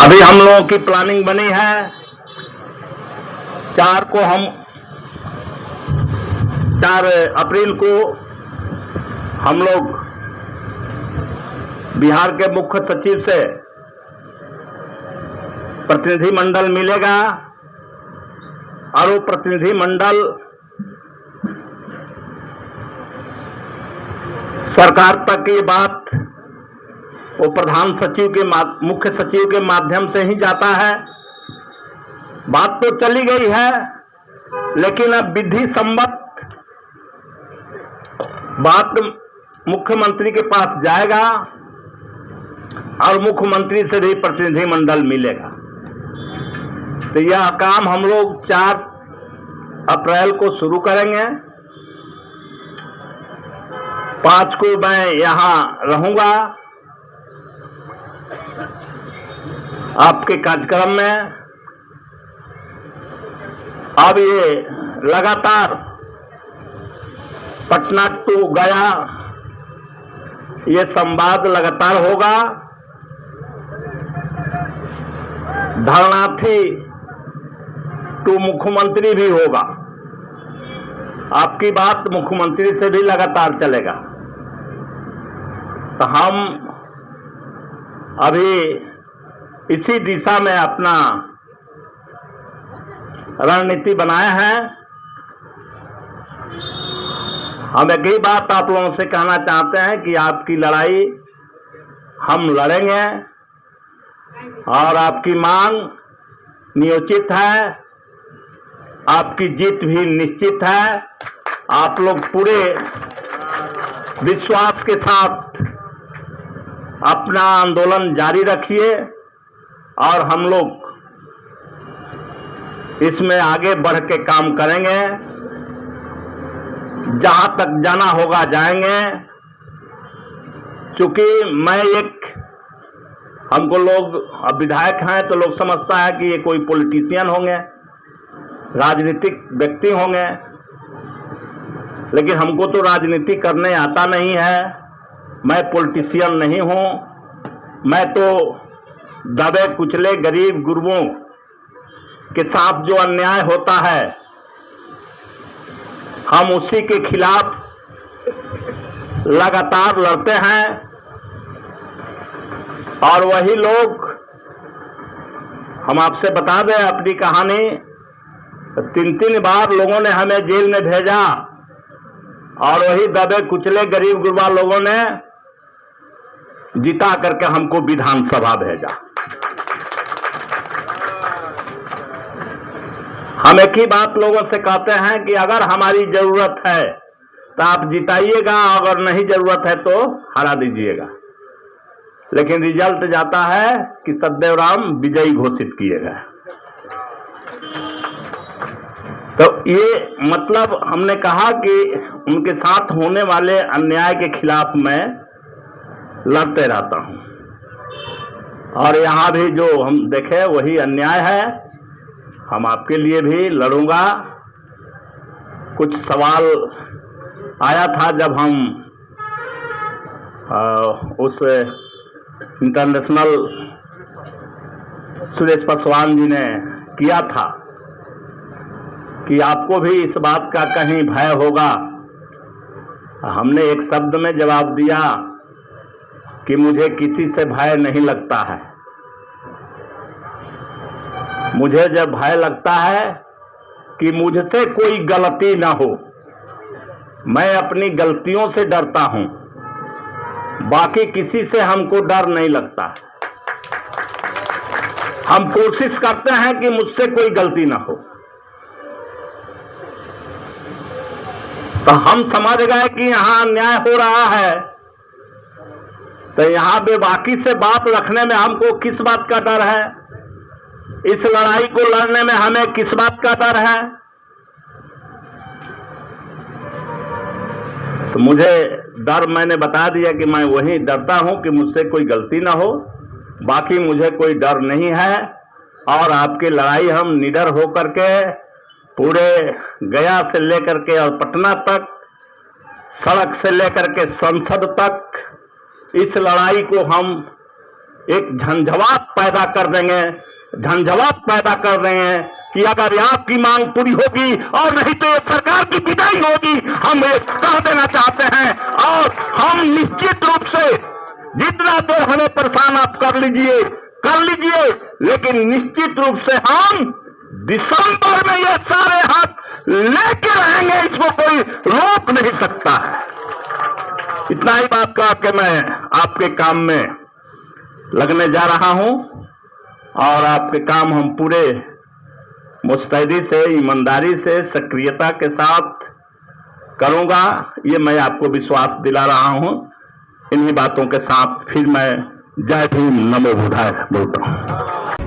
अभी हम लोगों की प्लानिंग बनी है 4 अप्रैल को हम लोग बिहार के मुख्य सचिव से प्रतिनिधि मंडल मिलेगा और वो प्रतिनिधि मंडल सरकार तक ये बात वो प्रधान सचिव के मुख्य सचिव के माध्यम से ही जाता है। बात तो चली गई है, लेकिन अब विधि सम्मत बात मुख्यमंत्री के पास जाएगा और मुख्यमंत्री से भी प्रतिनिधि मंडल मिलेगा। तो यह काम हम लोग 4 अप्रैल को शुरू करेंगे। 5 को मैं यहां रहूंगा आपके कार्यक्रम में। अब ये लगातार पटना टू गया ये संवाद लगातार होगा। धरनार्थी टू मुख्यमंत्री भी होगा। आपकी बात मुख्यमंत्री से भी लगातार चलेगा। तो हम अभी इसी दिशा में अपना रणनीति बनाए हैं। हम एक ही बात आप लोगों से कहना चाहते हैं कि आपकी लड़ाई हम लड़ेंगे और आपकी मांग नियोजित है, आपकी जीत भी निश्चित है। आप लोग पूरे विश्वास के साथ अपना आंदोलन जारी रखिए और हम लोग इसमें आगे बढ़ के काम करेंगे। जहां तक जाना होगा जाएंगे। चूंकि मैं हमको लोग अब विधायक हैं तो लोग समझता है कि ये कोई पॉलिटिशियन होंगे, राजनीतिक व्यक्ति होंगे, लेकिन हमको तो राजनीति करने आता नहीं है। मैं पॉलिटिशियन नहीं हूं। मैं तो दबे कुचले गरीब गुरबों के साथ जो अन्याय होता है हम उसी के खिलाफ लगातार लड़ते हैं। और वही लोग, हम आपसे बता दें अपनी कहानी, 3 बार लोगों ने हमें जेल में भेजा और वही दबे कुचले गरीब गुरबा लोगों ने जिता करके हमको विधानसभा भेजा। हम एक ही बात लोगों से कहते हैं कि अगर हमारी जरूरत है तो आप जिताइएगा, अगर नहीं जरूरत है तो हरा दीजिएगा। लेकिन रिजल्ट जाता है कि सदैव राम विजयी घोषित किए गए। तो ये मतलब हमने कहा कि उनके साथ होने वाले अन्याय के खिलाफ मैं लड़ते रहता हूं और यहां भी जो हम देखे वही अन्याय है। हम आपके लिए भी लड़ूंगा। कुछ सवाल आया था जब हम उस इंटरनेशनल सुरेश पासवान जी ने किया था कि आपको भी इस बात का कहीं भय होगा। हमने एक शब्द में जवाब दिया कि मुझे किसी से भय नहीं लगता है। मुझे जब भय लगता है कि मुझसे कोई गलती ना हो, मैं अपनी गलतियों से डरता हूं। बाकी किसी से हमको डर नहीं लगता। हम कोशिश करते हैं कि मुझसे कोई गलती ना हो। तो हम समझ गए कि यहां अन्याय हो रहा है, तो यहां बेबाकी से बात रखने में हमको किस बात का डर है? इस लड़ाई को लड़ने में हमें किस बात का डर है? तो मुझे डर, मैंने बता दिया कि मैं वही डरता हूं कि मुझसे कोई गलती ना हो। बाकी मुझे कोई डर नहीं है और आपकी लड़ाई हम निडर होकर के पूरे गया से लेकर के और पटना तक, सड़क से लेकर के संसद तक, इस लड़ाई को हम एक झंझावात पैदा कर देंगे, झंझावात पैदा कर देंगे कि अगर आपकी मांग पूरी होगी और नहीं तो ये सरकार की विदाई होगी, हम ये कह देना चाहते हैं। और हम निश्चित रूप से जितना देर हमें परेशान आप कर लीजिए, लेकिन निश्चित रूप से हम दिसंबर में ये सारे हक लेके रहेंगे, इसको कोई रोक नहीं सकता है। इतना ही बात कह के मैं आपके काम में लगने जा रहा हूं और आपके काम हम पूरे मुस्तैदी से, ईमानदारी से, सक्रियता के साथ करूंगा, ये मैं आपको विश्वास दिला रहा हूं। इन्हीं बातों के साथ फिर मैं जय भीम नमो बुद्धाय बोलता हूं।